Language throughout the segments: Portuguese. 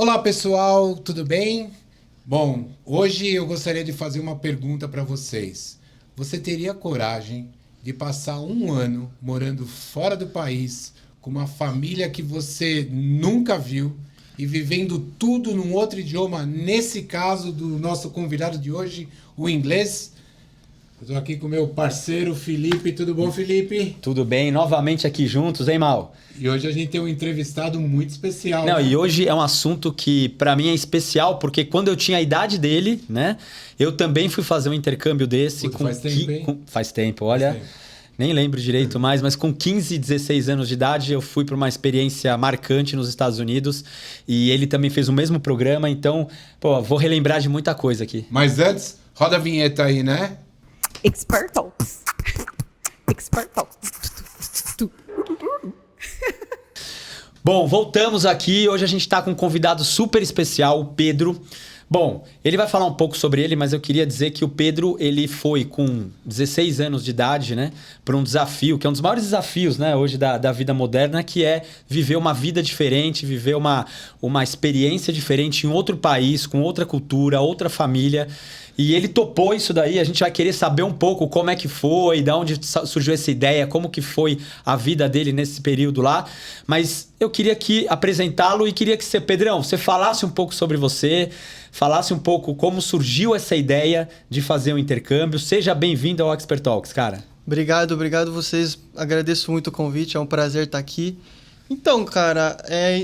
Olá pessoal, tudo bem? Bom, hoje eu gostaria de fazer uma pergunta para vocês. Você teria coragem de passar um ano morando fora do país, com uma família que você nunca viu e vivendo tudo num outro idioma, nesse caso do nosso convidado de hoje, o inglês? Eu estou aqui com meu parceiro Felipe. Tudo bom, Felipe? Tudo bem, novamente aqui juntos, hein, Mal? E hoje a gente tem um entrevistado muito especial. Não, né? e hoje é um assunto que pra mim é especial, porque quando eu tinha a idade dele, né, eu também fui fazer um intercâmbio desse. Puta, faz tempo, hein? Faz tempo, olha. Faz tempo. Nem lembro direito mais, mas com 15, 16 anos de idade eu fui para uma experiência marcante nos Estados Unidos e ele também fez o mesmo programa, então, pô, vou relembrar de muita coisa aqui. Mas antes, roda a vinheta aí, né? Expert Talks. Expert Talks. Bom, voltamos aqui. Hoje a gente está com um convidado super especial, o Pedro. Bom, ele vai falar um pouco sobre ele, mas eu queria dizer que o Pedro, ele foi com 16 anos de idade, né, para um desafio, que é um dos maiores desafios, né, hoje da vida moderna, que é viver uma vida diferente, viver uma experiência diferente em outro país, com outra cultura, outra família. E ele topou isso daí, a gente vai querer saber um pouco como é que foi, de onde surgiu essa ideia, como que foi a vida dele nesse período lá. Mas eu queria aqui apresentá-lo e queria que você, Pedrão, você falasse um pouco sobre você, falasse um pouco como surgiu essa ideia de fazer um intercâmbio. Seja bem-vindo ao Expert Talks, cara. Obrigado vocês. Agradeço muito o convite, é um prazer estar aqui. Então, cara,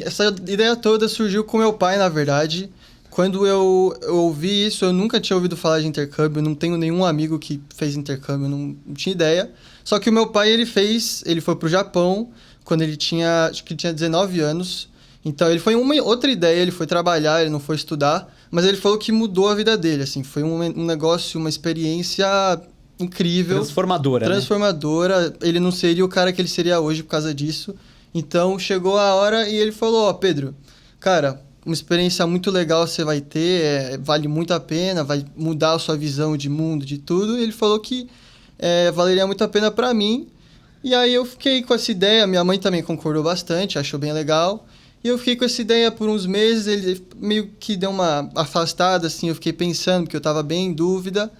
essa ideia toda surgiu com meu pai, na verdade. Quando eu ouvi isso, eu nunca tinha ouvido falar de intercâmbio, não tenho nenhum amigo que fez intercâmbio, não tinha ideia. Só que o meu pai, ele foi pro Japão quando acho que ele tinha 19 anos. Então, ele foi uma outra ideia, ele foi trabalhar, ele não foi estudar, mas ele falou que mudou a vida dele, assim, foi um negócio, uma experiência incrível. Transformadora, Transformadora, né? Ele não seria o cara que ele seria hoje por causa disso. Então, chegou a hora e ele falou, Pedro, cara, uma experiência muito legal você vai ter, vale muito a pena, vai mudar a sua visão de mundo, de tudo. E ele falou que valeria muito a pena para mim. E aí eu fiquei com essa ideia, minha mãe também concordou bastante, achou bem legal. E eu fiquei com essa ideia por uns meses, ele meio que deu uma afastada, assim, eu fiquei pensando, porque eu estava bem em dúvida.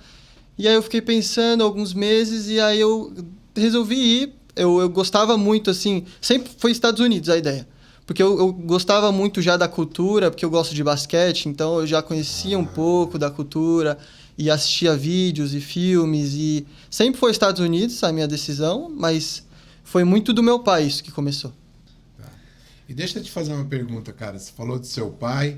E aí eu fiquei pensando alguns meses e aí eu resolvi ir. Eu gostava muito, assim, sempre foi Estados Unidos a ideia. Porque eu gostava muito já da cultura, porque eu gosto de basquete, então eu já conhecia um pouco da cultura e assistia vídeos e filmes. E sempre foi Estados Unidos a minha decisão, mas foi muito do meu pai isso que começou. Tá. E deixa eu te fazer uma pergunta, cara. Você falou do seu pai,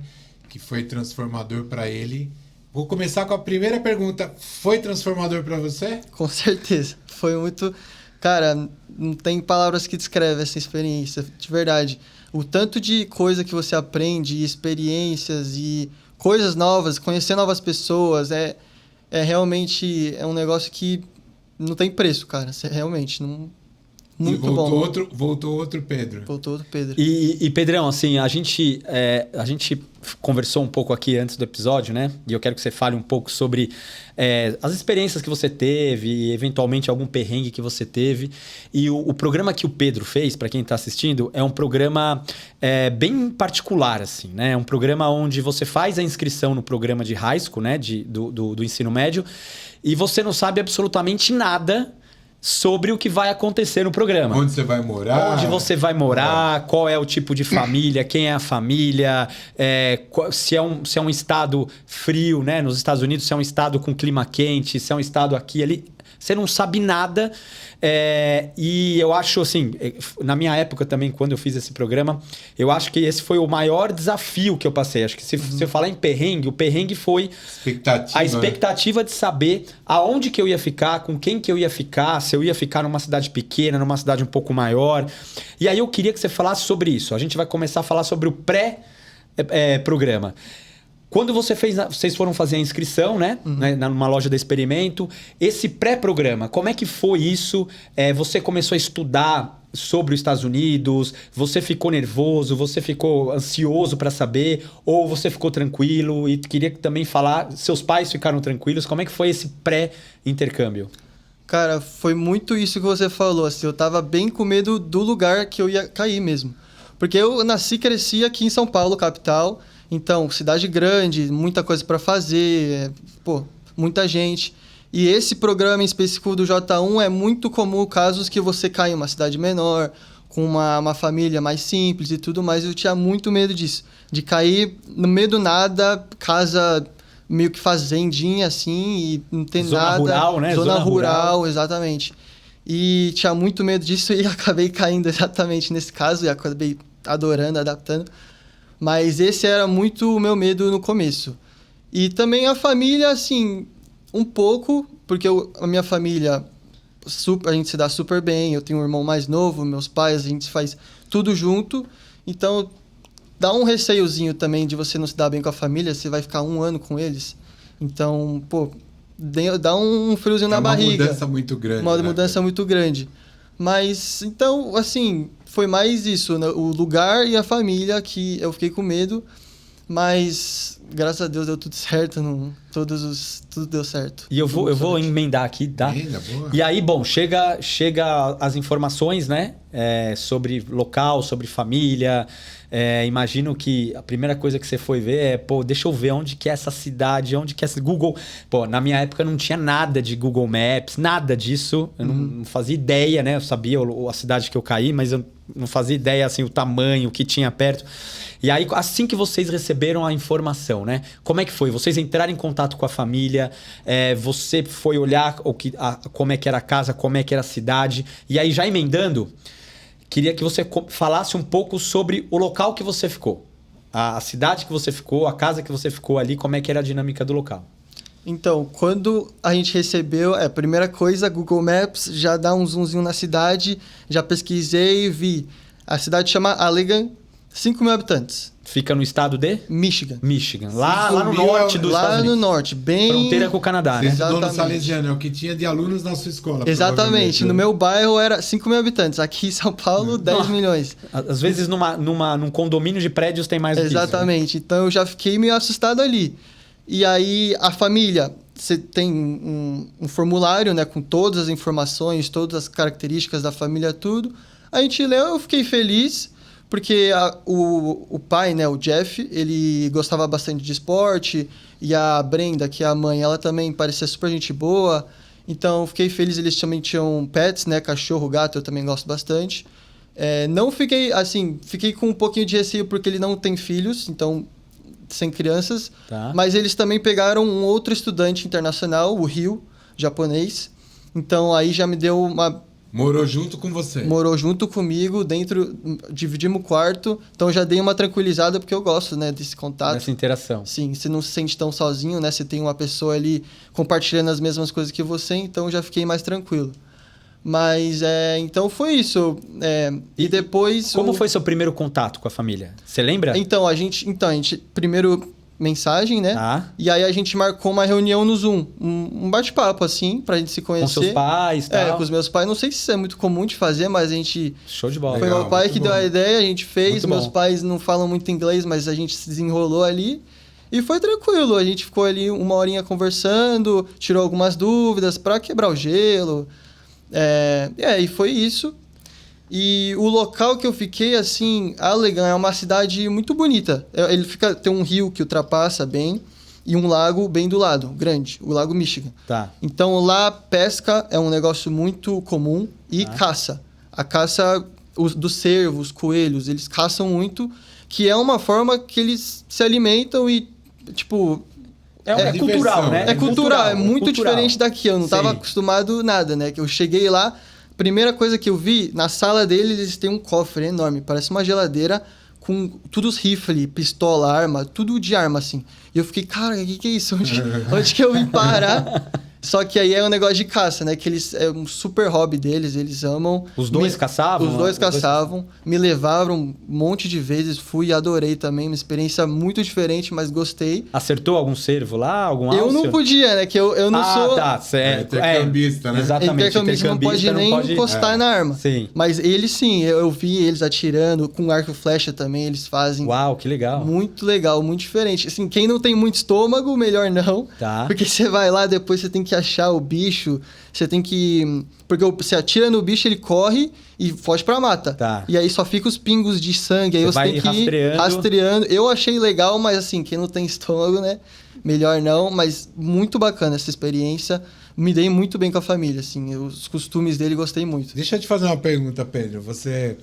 que foi transformador para ele. Vou começar com a primeira pergunta. Foi transformador para você? Com certeza. Foi muito... Cara, não tem palavras que descrevem essa experiência, de verdade. O tanto de coisa que você aprende, experiências e coisas novas, conhecer novas pessoas, realmente um negócio que não tem preço, cara. Realmente, não... Muito bom. Voltou outro Pedro. Voltou outro Pedro. E Pedrão, assim, a gente conversou um pouco aqui antes do episódio, né? E eu quero que você fale um pouco sobre as experiências que você teve e, eventualmente, algum perrengue que você teve. E o programa que o Pedro fez, para quem está assistindo, é um programa bem particular, assim, né? É um programa onde você faz a inscrição no programa de high school, né? Do ensino médio, e você não sabe absolutamente nada sobre o que vai acontecer no programa. Onde você vai morar. Onde você vai morar, qual é o tipo de família, quem é a família, se é um estado frio, né? Nos Estados Unidos, se é um estado com clima quente, se é um estado aqui, ali. Você não sabe nada. E eu acho, assim, na minha época também, quando eu fiz esse programa, eu acho que esse foi o maior desafio que eu passei. Acho que se eu falar em perrengue, o perrengue foi a expectativa de saber aonde que eu ia ficar, com quem que eu ia ficar, se eu ia ficar numa cidade pequena, numa cidade um pouco maior. E aí eu queria que você falasse sobre isso. A gente vai começar a falar sobre o pré-programa. Quando vocês foram fazer a inscrição, né? Numa loja da Experimento, esse pré-programa, como é que foi isso? Você começou a estudar sobre os Estados Unidos? Você ficou nervoso? Você ficou ansioso para saber? Ou você ficou tranquilo? E queria também falar, seus pais ficaram tranquilos? Como é que foi esse pré-intercâmbio? Cara, foi muito isso que você falou, assim, eu tava bem com medo do lugar que eu ia cair mesmo. Porque eu nasci e cresci aqui em São Paulo, capital, Então, cidade grande, muita coisa para fazer, muita gente. E esse programa em específico do J1 é muito comum casos que você cai em uma cidade menor, com uma família mais simples e tudo mais. Eu tinha muito medo disso, de cair no meio do nada, casa meio que fazendinha assim, e não ter nada. Zona rural, né? Zona rural, exatamente. E tinha muito medo disso e acabei caindo exatamente nesse caso e acabei adorando, adaptando. Mas esse era muito o meu medo no começo. E também a família, assim, um pouco, porque a minha família, a gente se dá super bem, eu tenho um irmão mais novo, meus pais, a gente faz tudo junto. Então, dá um receiozinho também de você não se dar bem com a família, você vai ficar 1 ano com eles. Então, dá um friozinho na barriga. É uma mudança muito grande. Uma mudança muito grande. Mas, então, assim, foi mais isso, né? O lugar e a família que eu fiquei com medo. Mas, graças a Deus, deu tudo certo. Tudo deu certo. E eu vou emendar aqui, tá? Boa. E aí, bom, chega as informações, né? Sobre local, sobre família. Imagino que a primeira coisa que você foi ver deixa eu ver onde que é essa cidade, onde que é esse Google. Na minha época não tinha nada de Google Maps, nada disso. Eu não fazia ideia, né? Eu sabia a cidade que eu caí, mas eu não fazia ideia, assim, o tamanho, o que tinha perto. E aí, assim que vocês receberam a informação, né? Como é que foi? Vocês entraram em contato com a família, você foi olhar como é que era a casa, como é que era a cidade. E aí, já emendando, queria que você falasse um pouco sobre o local que você ficou. A cidade que você ficou, a casa que você ficou ali, como é que era a dinâmica do local. Então, quando a gente recebeu, a primeira coisa, Google Maps, já dá um zoomzinho na cidade, já pesquisei e vi. A cidade chama Allegan, 5 mil habitantes. Fica no estado de? Michigan. Lá no norte dos Estados Unidos. Lá no norte, bem... Fronteira com o Canadá, Você né? estudou no Salesiano, é o que tinha de alunos na sua escola. Exatamente. No meu bairro era 5 mil habitantes. Aqui em São Paulo, 10 milhões. Às vezes num condomínio de prédios tem mais do que isso, né? Exatamente. Então eu já fiquei meio assustado ali. E aí a família, você tem um formulário, né, com todas as informações, todas as características da família, tudo. A gente leu, eu fiquei feliz, porque o pai, né, o Jeff, ele gostava bastante de esporte, e a Brenda, que é a mãe, ela também parecia super gente boa. Então eu fiquei feliz, eles também tinham pets, né, cachorro, gato, eu também gosto bastante. Não fiquei, assim, fiquei com um pouquinho de receio porque ele não tem filhos, então... sem crianças, tá. Mas eles também pegaram um outro estudante internacional, o Ryu, japonês. Então aí já me deu uma... Morou junto com você? Morou junto comigo, dividimos o quarto. Então já dei uma tranquilizada porque eu gosto, né, desse contato. Dessa interação. Sim, você não se sente tão sozinho, né? Você tem uma pessoa ali compartilhando as mesmas coisas que você, então já fiquei mais tranquilo. Mas, então foi isso. E depois... Como foi seu primeiro contato com a família? Você lembra? Então, a gente primeiro mensagem, né? Tá. E aí a gente marcou uma reunião no Zoom. Um bate-papo, assim, pra gente se conhecer. Com seus pais e tal? Com os meus pais. Não sei se isso é muito comum de fazer, mas a gente... Show de bola. Foi Legal, meu pai muito que bom. deu a ideia, a gente fez. Muito Meus bom. pais não falam muito inglês, mas a gente se desenrolou ali. E foi tranquilo. A gente ficou ali 1 horinha conversando, tirou algumas dúvidas pra quebrar o gelo. E foi isso. E o local que eu fiquei, assim, Allegan é uma cidade muito bonita. Tem um rio que ultrapassa bem e um lago bem do lado, grande, o Lago Michigan. Tá. Então lá pesca é um negócio muito comum e caça. A caça dos cervos, coelhos, eles caçam muito, que é uma forma que eles se alimentam e, tipo... É cultural, diversão. né? É cultural, é muito cultural. diferente daqui. Eu não estava Sim. acostumado nada, né? Que eu cheguei lá, primeira coisa que eu vi, na sala deles, eles têm um cofre enorme, parece uma geladeira com tudo os rifles, pistola, arma, tudo de arma, assim. E eu fiquei, cara, o que é isso? Onde que eu vim parar? Só que aí é um negócio de caça, né? Que é um super hobby deles, eles amam. Os dois caçavam? Os dois caçavam, me levaram um monte de vezes, fui e adorei também, uma experiência muito diferente, mas gostei. Acertou algum cervo lá? Algum Eu alce? não podia, né? Que eu não sou... tá, certo. Intercambista, né? Exatamente. Intercambista não pode nem encostar na arma. Sim. Mas eles sim, eu vi eles atirando, com arco e flecha também, eles fazem. Uau, que legal. Muito legal, muito diferente. Assim, quem não tem muito estômago, melhor não. Tá. Porque você vai lá, depois você tem que achar o bicho, você tem que... Porque você atira no bicho, ele corre e foge pra mata. Tá. E aí só fica os pingos de sangue, aí Você você vai tem que ir rastreando. rastreando. Eu achei legal, mas assim, quem não tem estômago, né? Melhor não, mas muito bacana essa experiência. Me dei muito bem com a família, assim. Os costumes dele gostei muito. Deixa eu te fazer uma pergunta, Pedro. Você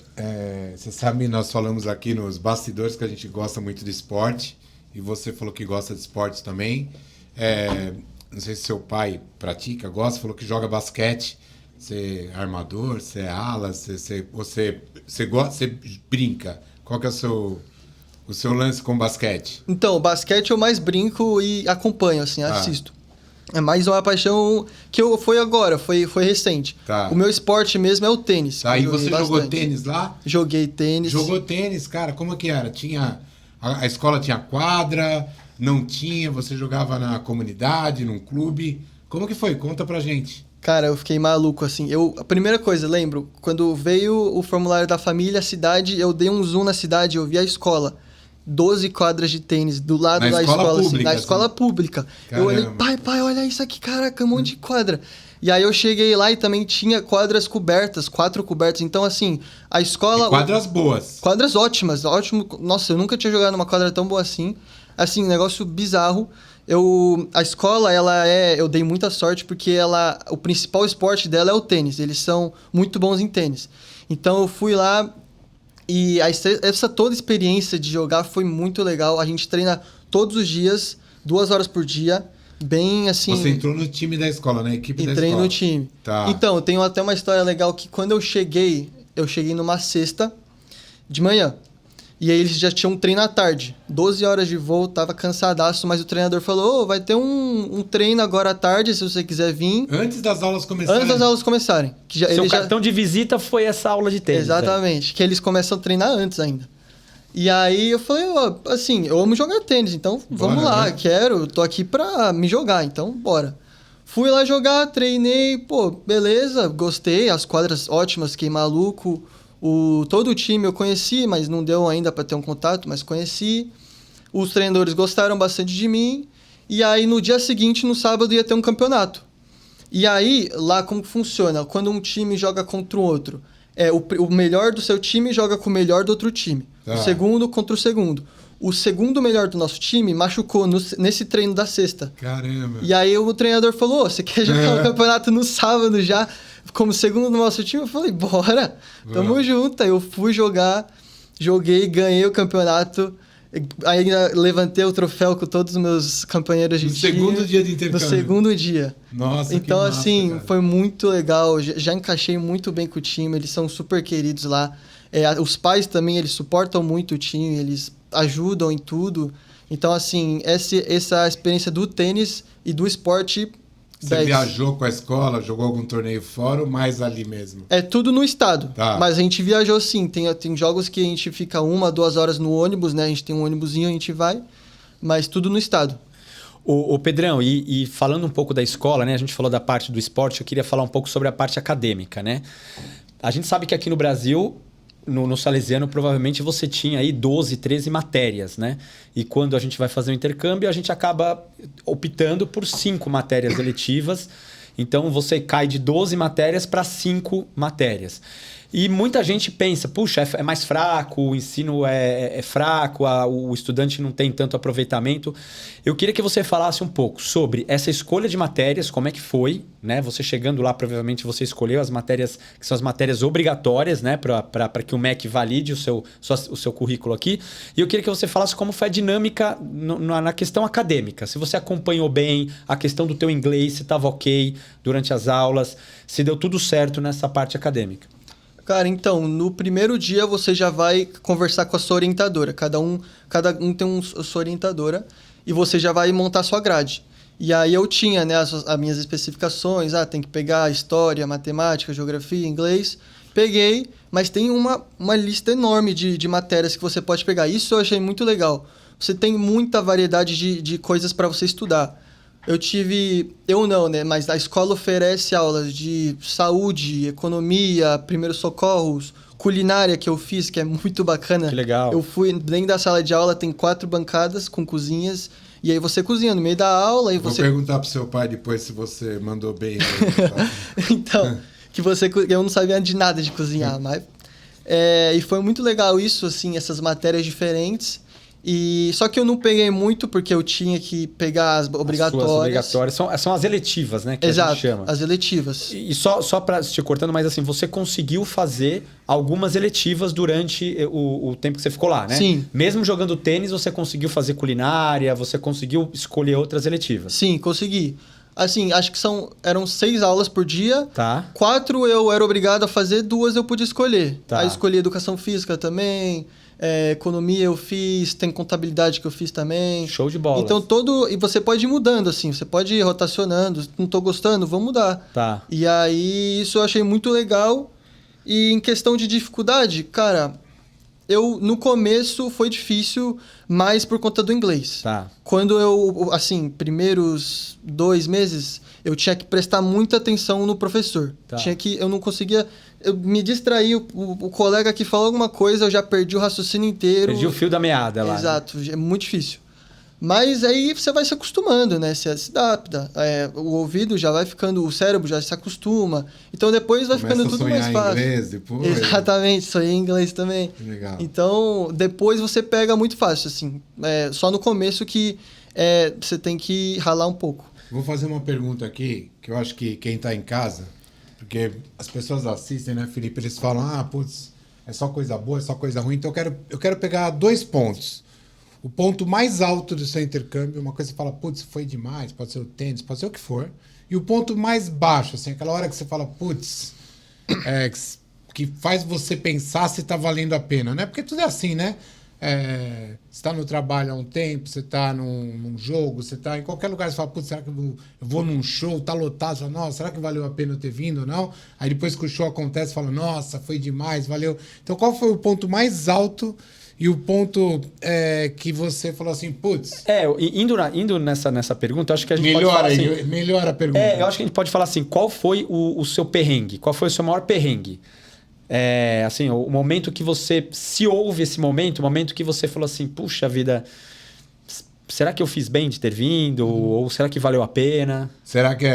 sabe, nós falamos aqui nos bastidores que a gente gosta muito de esporte. E você falou que gosta de esportes também. Não sei se seu pai pratica, gosta, falou que joga basquete. Você é armador, você é ala, você gosta, você brinca. Qual que é o seu lance com basquete? Então, basquete eu mais brinco e acompanho, assim, assisto. É mais uma paixão que foi agora, foi recente. Tá. O meu esporte mesmo é o tênis. Tá, que e eu você joguei jogou bastante. tênis lá? Joguei tênis. Jogou tênis, cara, como que era? A escola tinha quadra, não tinha, você jogava na comunidade, num clube. Como que foi? Conta pra gente. Cara, eu fiquei maluco, assim. A primeira coisa, lembro, quando veio o formulário da família, a cidade, eu dei um zoom na cidade, eu vi a escola. 12 quadras de tênis do lado Na da escola escola, assim, pública, na assim? escola pública. Caramba. Eu olhei, pai, olha isso aqui, caraca, um monte de quadra. E aí eu cheguei lá e também tinha quadras cobertas, 4 cobertas. Então, assim, a escola... E quadras boas. Quadras ótimas, ótimo. Nossa, eu nunca tinha jogado numa quadra tão boa assim. Assim, um negócio bizarro. A escola, eu dei muita sorte porque o principal esporte dela é o tênis. Eles são muito bons em tênis. Então eu fui lá e essa toda experiência de jogar foi muito legal. A gente treina todos os dias, 2 horas por dia, bem assim... Você entrou no time da escola, na equipe da escola. Entrei no time. Tá. Então, eu tenho até uma história legal que quando eu cheguei numa sexta de manhã. E aí eles já tinham um treino à tarde. 12 horas de voo, tava cansadaço, mas o treinador falou, vai ter um treino agora à tarde, se você quiser vir. Antes das aulas começarem? Antes das aulas começarem. Que Seu cartão de visita foi essa aula de tênis. Exatamente, que eles começam a treinar antes ainda. E aí eu falei, assim, eu amo jogar tênis, então vamos Bora, lá, né? tô aqui pra me jogar, então bora. Fui lá jogar, treinei, beleza, gostei, as quadras ótimas, fiquei maluco. Todo o time eu conheci, mas não deu ainda para ter um contato, mas conheci. Os treinadores gostaram bastante de mim. E aí, no dia seguinte, no sábado, ia ter um campeonato. E aí, lá como funciona? Quando um time joga contra o outro, o melhor do seu time joga com o melhor do outro time. Tá. O segundo contra o segundo. O segundo melhor do nosso time machucou nesse treino da sexta. Caramba. E aí o treinador falou, você quer jogar o campeonato no sábado já, como segundo do nosso time? Eu falei, bora, tamo junto. Aí eu fui jogar, joguei, ganhei o campeonato, ainda levantei o troféu com todos os meus companheiros de time. No segundo dia de intercâmbio. No segundo dia. Nossa, então, que massa, assim, cara. foi muito legal, já encaixei muito bem com o time, eles são super queridos lá. Os pais também, eles suportam muito o time, eles ajudam em tudo. Então, assim, essa experiência do tênis e do esporte... Você viajou com a escola, jogou algum torneio fora ou mais ali mesmo? É tudo no estado. Tá. Mas a gente viajou sim. Tem jogos que a gente fica 1, 2 horas no ônibus, né? A gente tem um ônibusinho, a gente vai. Mas tudo no estado. Ô Pedrão, e falando um pouco da escola, né? A gente falou da parte do esporte, eu queria falar um pouco sobre a parte acadêmica, né? A gente sabe que aqui no Brasil... No Salesiano, provavelmente você tinha aí 12, 13 matérias, né? E quando a gente vai fazer o intercâmbio, a gente acaba optando por 5 matérias eletivas. Então, você cai de 12 matérias para 5 matérias. E muita gente pensa, puxa, é mais fraco, o ensino é fraco, o estudante não tem tanto aproveitamento. Eu queria que você falasse um pouco sobre essa escolha de matérias, como é que foi, né? Você chegando lá, provavelmente você escolheu as matérias que são as matérias obrigatórias, né? Para que o MEC valide o seu currículo aqui. E eu queria que você falasse como foi a dinâmica na questão acadêmica. Se você acompanhou bem a questão do teu inglês, se estava ok durante as aulas, se deu tudo certo nessa parte acadêmica. Cara, então, no primeiro dia você já vai conversar com a sua orientadora. Cada um tem sua orientadora e você já vai montar a sua grade. E aí eu tinha, né, as minhas especificações. Tem que pegar história, matemática, geografia, inglês. Peguei, mas tem uma lista enorme de matérias que você pode pegar. Isso eu achei muito legal. Você tem muita variedade de coisas para você estudar. Eu não, né? Mas a escola oferece aulas de saúde, economia, primeiros socorros, culinária que eu fiz, que é muito bacana. Que legal. Eu fui dentro da sala de aula, tem 4 bancadas com cozinhas. E aí você cozinha no meio da aula e Vou você... perguntar pro seu pai depois se você mandou bem. Então, eu não sabia de nada de cozinhar, mas... e foi muito legal isso, assim, essas matérias diferentes. Só que eu não peguei muito porque eu tinha que pegar as obrigatórias. As suas obrigatórias. São as eletivas, né? Que Exato, a gente chama. as eletivas. E só para te cortando, mas assim, você conseguiu fazer algumas eletivas durante o tempo que você ficou lá, né? Sim. Mesmo jogando tênis, você conseguiu fazer culinária, você conseguiu escolher outras eletivas. Sim, consegui. Assim, acho que eram 6 aulas por dia. Tá. 4 eu era obrigado a fazer, 2 eu pude escolher. Tá. Aí escolhi educação física também, economia eu fiz, tem contabilidade que eu fiz também. Show de bola. Então e você pode ir mudando, assim, você pode ir rotacionando, não tô gostando, vou mudar. Tá. E aí isso eu achei muito legal. E em questão de dificuldade, cara, no começo foi difícil, mais por conta do inglês. Tá. Quando primeiros 2 meses, eu tinha que prestar muita atenção no professor. Tá. Eu não conseguia... Eu me distraí, o colega que falou alguma coisa, eu já perdi o raciocínio inteiro. Perdi o fio da meada lá. Exato, é muito difícil. Mas aí você vai se acostumando, né? Você se adapta. O ouvido já vai ficando... O cérebro já se acostuma. Então depois vai ficando tudo mais fácil. Inglês depois. Exatamente, sonhei em inglês também. Legal. Então, depois você pega muito fácil, assim. Só no começo que você tem que ralar um pouco. Vou fazer uma pergunta aqui, que eu acho que quem está em casa, porque as pessoas assistem, né, Felipe? Eles falam, putz, é só coisa boa, é só coisa ruim. Então eu quero pegar 2 pontos. O ponto mais alto do seu intercâmbio, uma coisa que você fala, putz, foi demais, pode ser o tênis, pode ser o que for. E o ponto mais baixo, assim, aquela hora que você fala, putz, que faz você pensar se tá valendo a pena, né? Porque tudo é assim, né? Você está no trabalho há um tempo, você está num jogo, você está em qualquer lugar, você fala, putz, será que eu vou num show, tá lotado, você fala, nossa, será que valeu a pena eu ter vindo ou não? Aí depois que o show acontece, você fala, nossa, foi demais, valeu. Então qual foi o ponto mais alto e o ponto que você falou assim, putz... Indo nessa pergunta, eu acho que a gente pode falar assim... Melhora a pergunta. Eu acho que a gente pode falar assim, qual foi o seu perrengue? Qual foi o seu maior perrengue? Assim, o momento que você... Se houve esse momento, o momento que você falou assim, puxa vida, será que eu fiz bem de ter vindo? Ou será que valeu a pena? Será que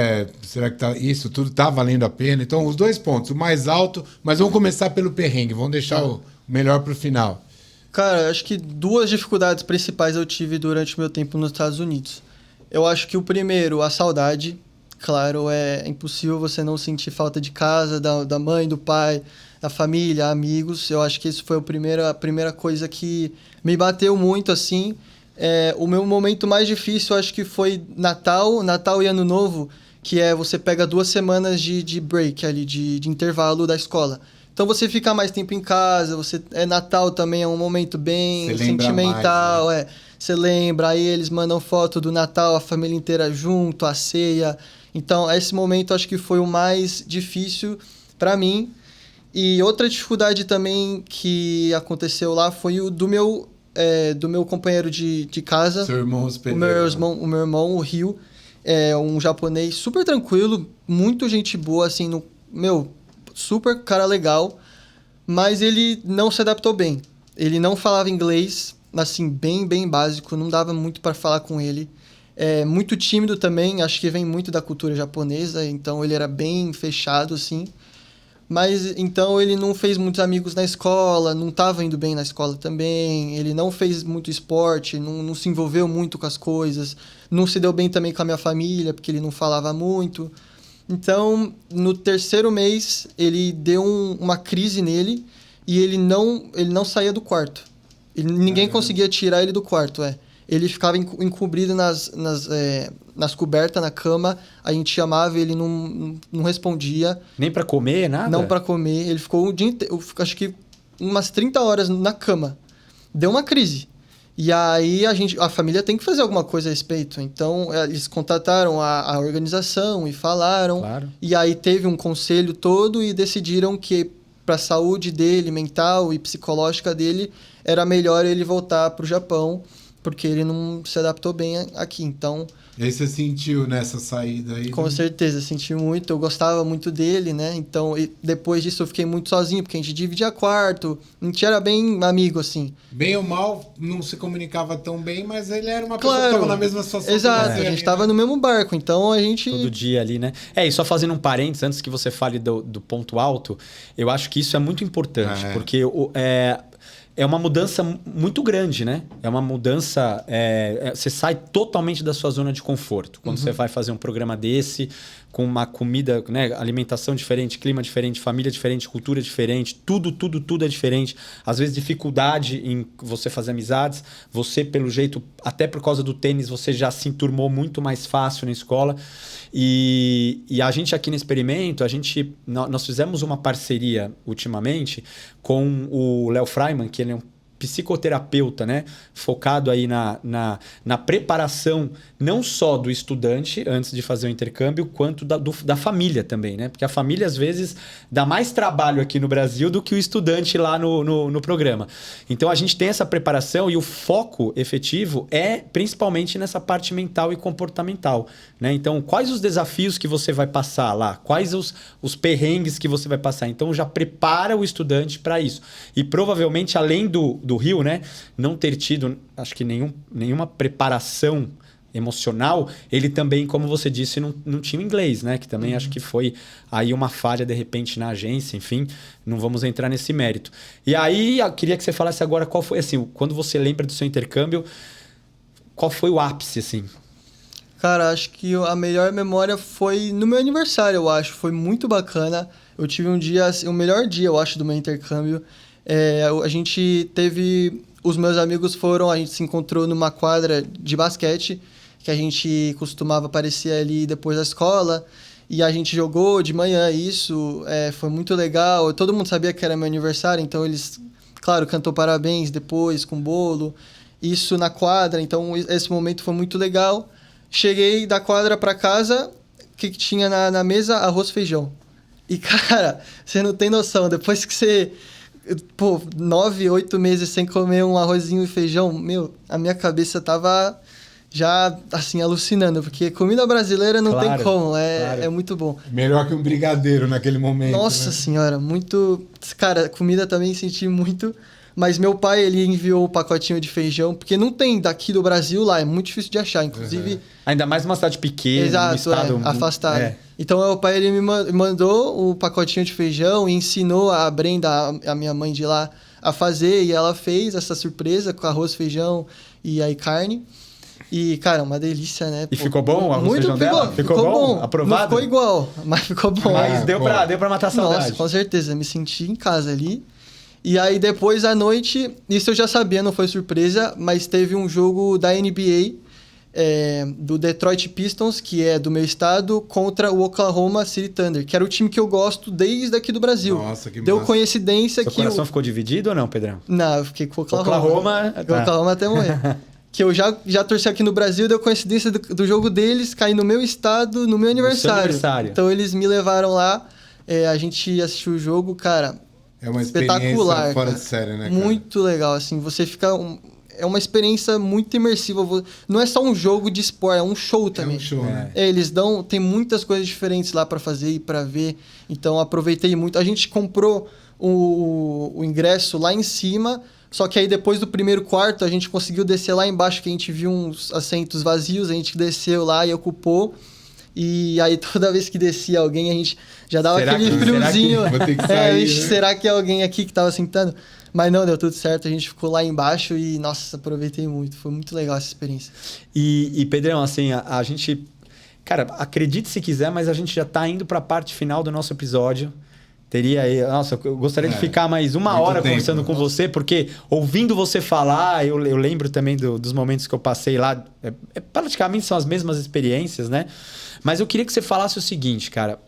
isso tudo tá valendo a pena? Então, os 2 pontos, o mais alto, mas vamos começar pelo perrengue, vamos deixar o melhor pro final. Cara, acho que 2 dificuldades principais eu tive durante o meu tempo nos Estados Unidos. Eu acho que o primeiro, a saudade. Claro, é impossível você não sentir falta de casa, da mãe, do pai, da família, amigos. Eu acho que isso foi a primeira coisa que me bateu muito, assim. O meu momento mais difícil, acho que foi Natal e Ano Novo, que você pega 2 semanas de break ali, de intervalo da escola. Então você fica mais tempo em casa, Natal também é um momento bem sentimental, mais, né? Você lembra, aí eles mandam foto do Natal, a família inteira junto, a ceia. Então, esse momento acho que foi o mais difícil para mim. E outra dificuldade também que aconteceu lá foi o do meu companheiro de casa. Seu irmão hospedeiro. O meu irmão, o Rio, é um japonês super tranquilo, muito gente boa, assim, super cara legal, mas ele não se adaptou bem. Ele não falava inglês, assim, bem, bem básico, não dava muito para falar com ele. Muito tímido também, acho que vem muito da cultura japonesa, então ele era bem fechado, assim. Mas, então, ele não fez muitos amigos na escola, não estava indo bem na escola também, ele não fez muito esporte, não se envolveu muito com as coisas, não se deu bem também com a minha família, porque ele não falava muito. Então, no 3º mês, ele deu uma crise nele e ele não saía do quarto. Ninguém conseguia tirar ele do quarto, Ele ficava encobrido nas cobertas, na cama, a gente chamava e ele não respondia. Nem pra comer, nada? Não pra comer. Ele ficou o dia inteiro, acho que umas 30 horas na cama. Deu uma crise. E aí a família tem que fazer alguma coisa a respeito. Então, eles contataram a organização e falaram. Claro. E aí teve um conselho todo e decidiram que para a saúde dele, mental e psicológica dele, era melhor ele voltar para o Japão. porque ele não se adaptou bem aqui. Então, E aí você sentiu nessa saída aí? com certeza, senti muito. Eu gostava muito dele, né? Então, depois disso eu fiquei muito sozinho, porque a gente dividia quarto. A gente era bem amigo, assim. Bem ou mal, não se comunicava tão bem, mas ele era uma pessoa que Claro. estava na mesma situação Exato, que você a gente ali, tava né? no mesmo barco. Então, a gente... Todo dia ali, né? E só fazendo um parênteses, antes que você fale do ponto alto, eu acho que isso é muito importante, porque é uma mudança muito grande, né? É uma mudança... você sai totalmente da sua zona de conforto. Quando você vai fazer um programa desse, com uma comida, né? Alimentação diferente, clima diferente, família diferente, cultura diferente, tudo é diferente. Às vezes, dificuldade em você fazer amizades. Você, pelo jeito, até por causa do tênis, você já se enturmou muito mais fácil na escola. E a gente aqui no Experimento, nós fizemos uma parceria ultimamente com o Léo Freiman, que ele é um psicoterapeuta, né? Focado aí na preparação não só do estudante antes de fazer o intercâmbio, quanto da família também, né? Porque a família, às vezes, dá mais trabalho aqui no Brasil do que o estudante lá no programa. Então, a gente tem essa preparação e o foco efetivo é principalmente nessa parte mental e comportamental, né? Então, quais os desafios que você vai passar lá? Quais os perrengues que você vai passar? Então, já prepara o estudante para isso. E provavelmente, além do Rio, né, não ter tido, acho que nenhuma preparação emocional, ele também, como você disse, não tinha inglês, né? Que também acho que foi aí uma falha, de repente, na agência, enfim, não vamos entrar nesse mérito. E aí, eu queria que você falasse agora qual foi, assim, quando você lembra do seu intercâmbio, qual foi o ápice, assim? Cara, acho que a melhor memória foi no meu aniversário, eu acho. Foi muito bacana. Eu tive um dia, assim, o melhor dia, eu acho, do meu intercâmbio. A gente teve... Os meus amigos a gente se encontrou numa quadra de basquete, que a gente costumava aparecer ali depois da escola, e a gente jogou de manhã isso, foi muito legal. Todo mundo sabia que era meu aniversário, então eles, claro, cantou parabéns depois com bolo, isso na quadra, então esse momento foi muito legal. Cheguei da quadra para casa, o que tinha na mesa? Arroz e feijão. E, cara, você não tem noção, depois que você... 9, 8 meses sem comer um arrozinho e feijão, meu, a minha cabeça tava já, assim, alucinando, porque comida brasileira não tem como, é muito bom. Melhor que um brigadeiro naquele momento. Nossa, né? senhora, muito... Cara, comida também senti muito, mas meu pai, ele enviou o pacotinho de feijão, porque não tem daqui do Brasil lá, é muito difícil de achar, inclusive... Ainda mais numa cidade pequena, Exato, um estado... afastado. Então, meu pai, ele me mandou o pacotinho de feijão e ensinou a Brenda, a minha mãe de lá, a fazer. E ela fez essa surpresa com arroz, feijão e aí carne. E, cara, uma delícia, né? E ficou bom o arroz e feijão dela? Ficou bom. Aprovado? Não ficou igual, mas ficou bom. Mas deu pra matar a saudade. Nossa, com certeza. Me senti em casa ali. E aí, depois, à noite, isso eu já sabia, não foi surpresa, mas teve um jogo da NBA... do Detroit Pistons, que é do meu estado, contra o Oklahoma City Thunder, que era o time que eu gosto desde aqui do Brasil. Nossa, que Deu massa. coincidência Seu que... coração ficou dividido ou não, Pedrão? Não, eu fiquei com o Oklahoma. Oklahoma... Oklahoma até morrer. Que eu já torci aqui no Brasil, deu coincidência do jogo deles cair no meu estado, no meu aniversário. Então eles me levaram lá, a gente assistiu o jogo, cara... É uma espetacular, experiência fora cara. de série, né, cara? Muito legal, assim, você fica... É uma experiência muito imersiva. Não é só um jogo de esporte, é um show também. É um show, né? Eles tem muitas coisas diferentes lá para fazer e para ver. Então, aproveitei muito. A gente comprou o ingresso lá em cima, só que aí depois do primeiro quarto, a gente conseguiu descer lá embaixo, que a gente viu uns assentos vazios, a gente desceu lá e ocupou. E aí, toda vez que descia alguém, a gente já dava aquele friozinho. Vou ter que sair, né? Será que é alguém aqui que tava sentando? Mas não, deu tudo certo. A gente ficou lá embaixo e, nossa, aproveitei muito. Foi muito legal essa experiência. E Pedrão, assim, a gente... Cara, acredite se quiser, mas a gente já tá indo pra parte final do nosso episódio. Teria aí... Nossa, eu gostaria de ficar mais uma hora conversando com você, porque ouvindo você falar, eu lembro também dos momentos que eu passei lá. Praticamente são as mesmas experiências, né? Mas eu queria que você falasse o seguinte, cara.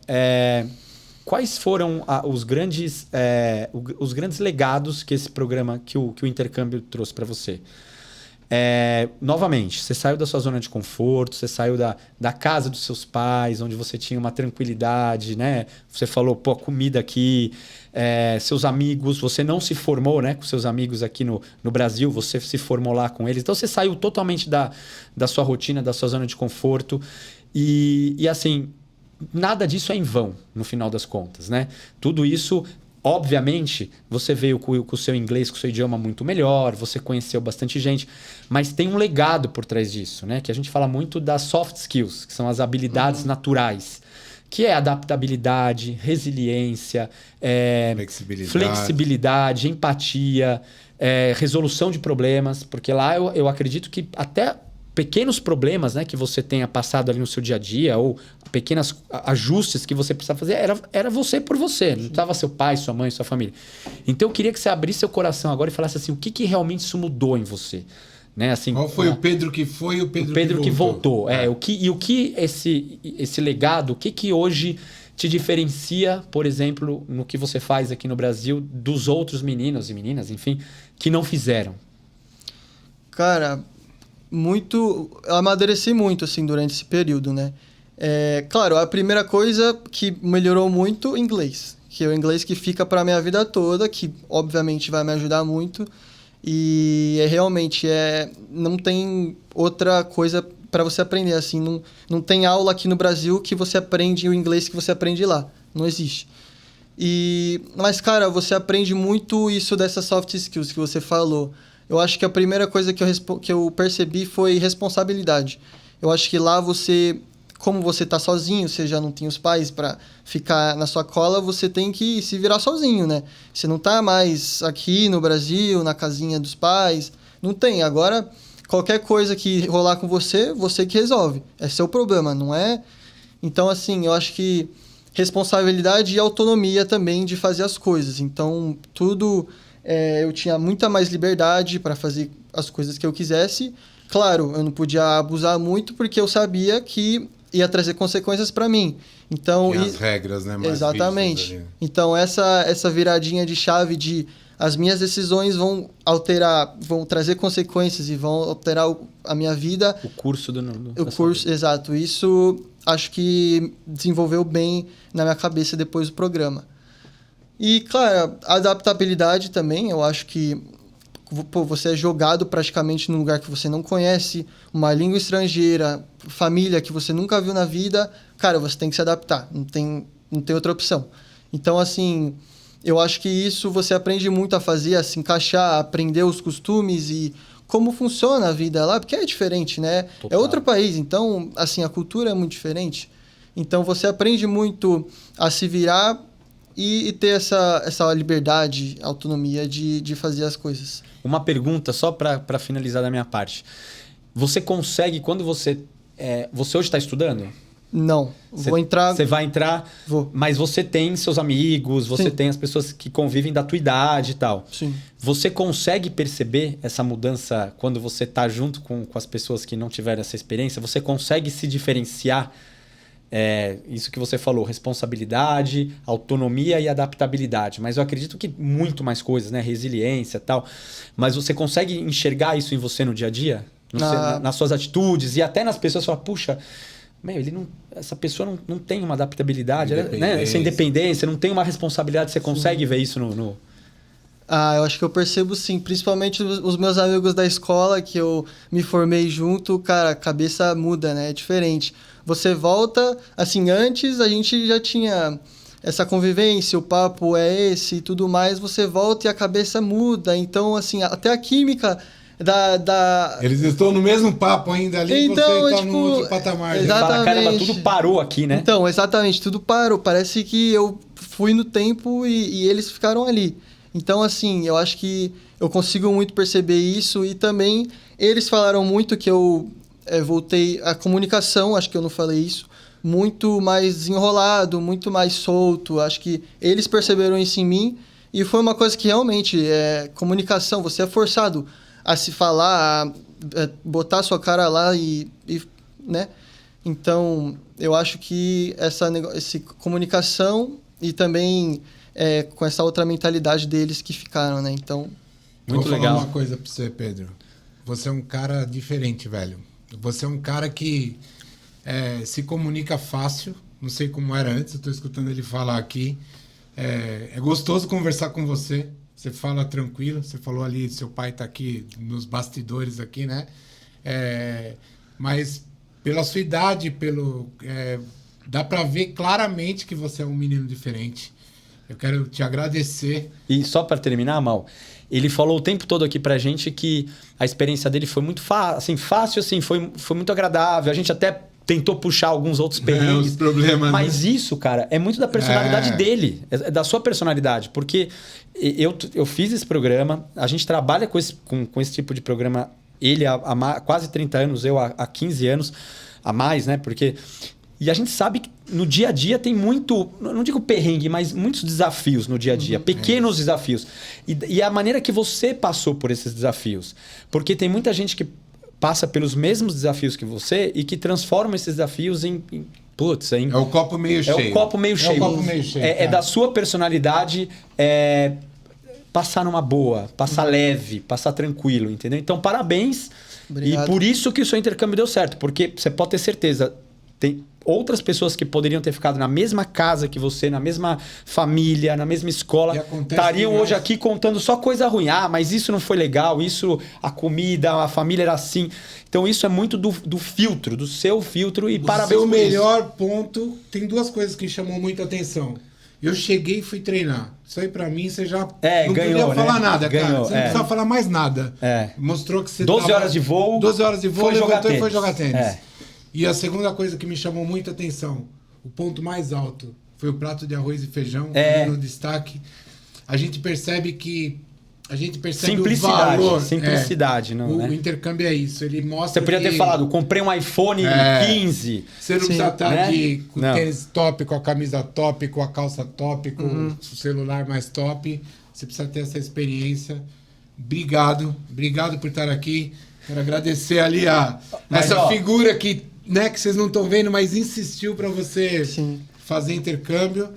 Quais foram os grandes legados que esse programa, que o intercâmbio trouxe para você? Novamente, você saiu da sua zona de conforto, você saiu da casa dos seus pais, onde você tinha uma tranquilidade, né? Você falou, pô, comida aqui, seus amigos, você não se formou, né, com seus amigos aqui no Brasil, você se formou lá com eles. Então, você saiu totalmente da sua rotina, da sua zona de conforto. E assim, nada disso é em vão, no final das contas, né? Tudo isso... Obviamente, você veio com o seu inglês, com o seu idioma muito melhor, você conheceu bastante gente, mas tem um legado por trás disso, né? Que a gente fala muito das soft skills, que são as habilidades naturais, que é adaptabilidade, resiliência, flexibilidade, empatia, resolução de problemas, porque lá eu acredito que até pequenos problemas, né, que você tenha passado ali no seu dia a dia, ou pequenos ajustes que você precisava fazer, era você por você, não estava seu pai, sua mãe, sua família. Então eu queria que você abrisse seu coração agora e falasse assim, o que realmente isso mudou em você? Né? Assim, qual foi o Pedro que foi e o Pedro, que voltou? O que esse legado, o que hoje te diferencia, por exemplo, no que você faz aqui no Brasil, dos outros meninos e meninas, enfim, que não fizeram? Cara... eu amadureci muito, assim, durante esse período, né? Claro, a primeira coisa que melhorou muito, inglês. Que é o inglês que fica para minha vida toda, que obviamente vai me ajudar muito. E realmente, não tem outra coisa para você aprender, assim. Não tem aula aqui no Brasil que você aprende o inglês que você aprende lá. Não existe. Mas, cara, você aprende muito isso dessas soft skills que você falou. Eu acho que a primeira coisa que eu percebi foi responsabilidade. Eu acho que lá como você está sozinho, você já não tem os pais para ficar na sua cola, você tem que se virar sozinho, né? Você não está mais aqui no Brasil, na casinha dos pais. Não tem. Agora, qualquer coisa que rolar com você, você que resolve. É seu problema, não é? Então, assim, eu acho que responsabilidade e autonomia também de fazer as coisas. Então, tudo... eu tinha muita mais liberdade para fazer as coisas que eu quisesse. Claro, eu não podia abusar muito porque eu sabia que ia trazer consequências para mim. Então, as regras, né? Mais exatamente. ali. Então, essa viradinha de chave de as minhas decisões vão trazer consequências e vão alterar a minha vida. O curso exato. Isso acho que desenvolveu bem na minha cabeça depois do programa. E, claro, a adaptabilidade também, eu acho que você é jogado praticamente num lugar que você não conhece, uma língua estrangeira, família que você nunca viu na vida, cara, você tem que se adaptar, não tem outra opção. Então, assim, eu acho que isso você aprende muito a fazer, a se encaixar, a aprender os costumes e como funciona a vida lá, porque é diferente, né? Total. É outro país, então, assim, a cultura é muito diferente. Então, você aprende muito a se virar e ter essa liberdade, autonomia de fazer as coisas. Uma pergunta só para finalizar da minha parte. Você consegue, quando você hoje está estudando? Não, vou entrar... Você vai entrar, vou. Mas você tem seus amigos, você Sim. tem as pessoas que convivem da tua idade e tal. Sim. Você consegue perceber essa mudança quando você está junto com as pessoas que não tiveram essa experiência? Você consegue se diferenciar? Isso que você falou, responsabilidade, autonomia e adaptabilidade. Mas eu acredito que muito mais coisas, né? Resiliência e tal. Mas você consegue enxergar isso em você no dia a dia? Nas suas atitudes e até nas pessoas. Falar, puxa, essa pessoa não tem uma adaptabilidade, né? Essa independência, não tem uma responsabilidade. Você consegue ver isso no... Eu acho que eu percebo sim, principalmente os meus amigos da escola que eu me formei junto, cara, a cabeça muda, né? É diferente. Você volta, assim, antes a gente já tinha essa convivência, o papo é esse e tudo mais, você volta e a cabeça muda. Então, assim, até a química Eles estão no mesmo papo ainda ali, então, você está num outro patamar. Exatamente. Caramba, tudo parou aqui, né? Então, exatamente, tudo parou. Parece que eu fui no tempo e eles ficaram ali. Então, assim, eu acho que eu consigo muito perceber isso e também eles falaram muito que eu voltei à comunicação, acho que eu não falei isso, muito mais desenrolado, muito mais solto. Acho que eles perceberam isso em mim e foi uma coisa que realmente comunicação, você é forçado a se falar, a botar sua cara lá e né? Então, eu acho que essa comunicação e também com essa outra mentalidade deles que ficaram, né? Então... Muito Vou legal. falar uma coisa para você, Pedro. você é um cara diferente, velho. Você é um cara que se comunica fácil. Não sei como era antes, eu tô escutando ele falar aqui. É gostoso conversar com você. Você fala tranquilo. Você falou ali, seu pai tá aqui nos bastidores aqui, né? Mas pela sua idade, dá pra ver claramente que você é um menino diferente. Eu quero te agradecer. E só para terminar, Mal, ele falou o tempo todo aqui pra gente que a experiência dele foi muito fácil, assim, foi muito agradável. A gente até tentou puxar alguns outros perrengues. Os problemas, mas né? isso, cara, é muito da personalidade dele, é da sua personalidade. Porque eu fiz esse programa, a gente trabalha com esse tipo de programa, ele há quase 30 anos, eu há 15 anos, a mais, né? Porque... E a gente sabe que no dia a dia tem muito, não digo perrengue, mas muitos desafios no dia a dia, pequenos desafios. E a maneira que você passou por esses desafios. Porque tem muita gente que passa pelos mesmos desafios que você e que transforma esses desafios em É o copo meio cheio. É o copo meio cheio. É o copo meio cheio. É da sua personalidade passar numa boa, passar leve, passar tranquilo, entendeu? Então, parabéns. Obrigado. E por isso que o seu intercâmbio deu certo. Porque você pode ter certeza, tem outras pessoas que poderiam ter ficado na mesma casa que você, na mesma família, na mesma escola, estariam hoje aqui contando só coisa ruim. Ah, mas isso não foi legal, isso, a comida, a família era assim. Então isso é muito do filtro, do seu filtro, e parabéns por isso. O por melhor ponto, tem duas coisas que chamam muita atenção. Eu cheguei e fui treinar. Isso aí pra mim, você já não ganhou, podia falar né? nada, Ganhou, cara. Você não precisava falar mais nada. Mostrou que você 12 horas de voo. 12 horas de voo, foi levantou e foi jogar tênis. E E a segunda coisa que me chamou muita atenção, o ponto mais alto, foi o prato de arroz e feijão, no destaque. A gente percebe simplicidade, o valor. Simplicidade, não, né? O intercâmbio é isso, ele mostra. Você podia ter falado, comprei um iPhone 15. Você não precisa estar né? com o tênis top, com a camisa top, com a calça top, com o celular mais top. Você precisa ter essa experiência. Obrigado por estar aqui. Quero agradecer ali essa figura que vocês não estão vendo, mas insistiu para você fazer intercâmbio.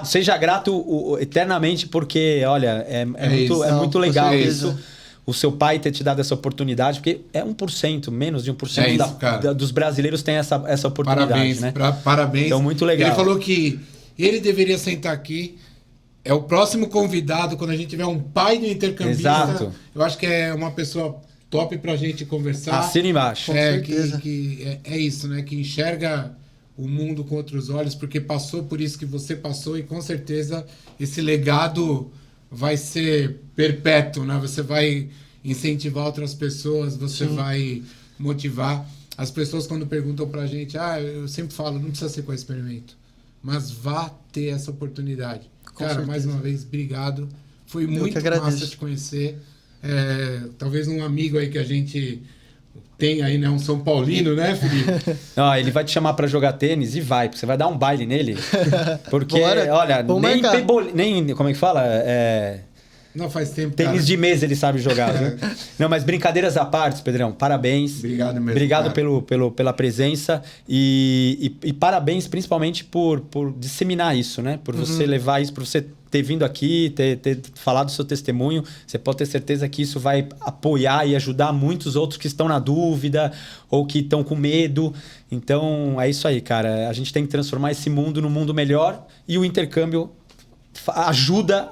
Seja grato eternamente, porque, olha, é muito legal isso. O seu pai ter te dado essa oportunidade, porque é 1%, menos de 1% dos brasileiros têm essa oportunidade. Parabéns, né? Parabéns. Então, muito legal. Ele falou que ele deveria sentar aqui. É o próximo convidado, quando a gente tiver um pai do intercambista. Exato. Eu acho que é uma pessoa top pra gente conversar. Assina embaixo. Com certeza. É isso, né? Que enxerga o mundo com outros olhos, porque passou por isso que você passou, e com certeza esse legado vai ser perpétuo, né? Você vai incentivar outras pessoas, você vai motivar. As pessoas, quando perguntam pra gente, eu sempre falo, não precisa ser com experimento, mas vá ter essa oportunidade. Cara, mais uma vez, obrigado. Foi muito massa te conhecer. Talvez um amigo aí que a gente tem aí, né? Um São Paulino, né, Felipe? Ele vai te chamar pra jogar tênis e vai, porque você vai dar um baile nele. Porque, olha, nem como é que fala? Não faz tempo, tênis cara. De mesa ele sabe jogar, viu? Não, mas brincadeiras à parte, Pedrão, parabéns. Obrigado mesmo. Obrigado pela presença e parabéns principalmente por disseminar isso, né? Por você levar isso, por você ter vindo aqui, ter falado do seu testemunho. Você pode ter certeza que isso vai apoiar e ajudar muitos outros que estão na dúvida ou que estão com medo. Então, é isso aí, cara. A gente tem que transformar esse mundo num mundo melhor, e o intercâmbio ajuda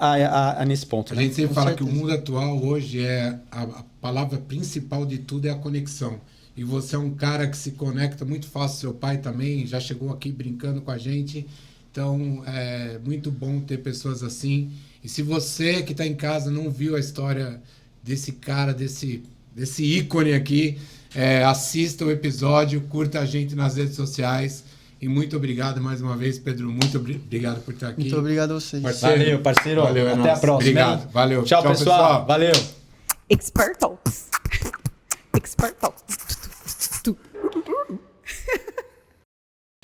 nesse ponto. A gente sempre fala que o mundo atual hoje a palavra principal de tudo é a conexão. E você é um cara que se conecta muito fácil. Seu pai também já chegou aqui brincando com a gente. Então, é muito bom ter pessoas assim. E se você que está em casa não viu a história desse cara, desse ícone aqui, assista o episódio, curta a gente nas redes sociais. E muito obrigado mais uma vez, Pedro. Muito obrigado por estar aqui. Muito obrigado a vocês. Valeu, parceiro. Valeu, até a próxima. Obrigado. Hein? Valeu. Tchau, pessoal. Valeu. Expert Talks. Expert Talks.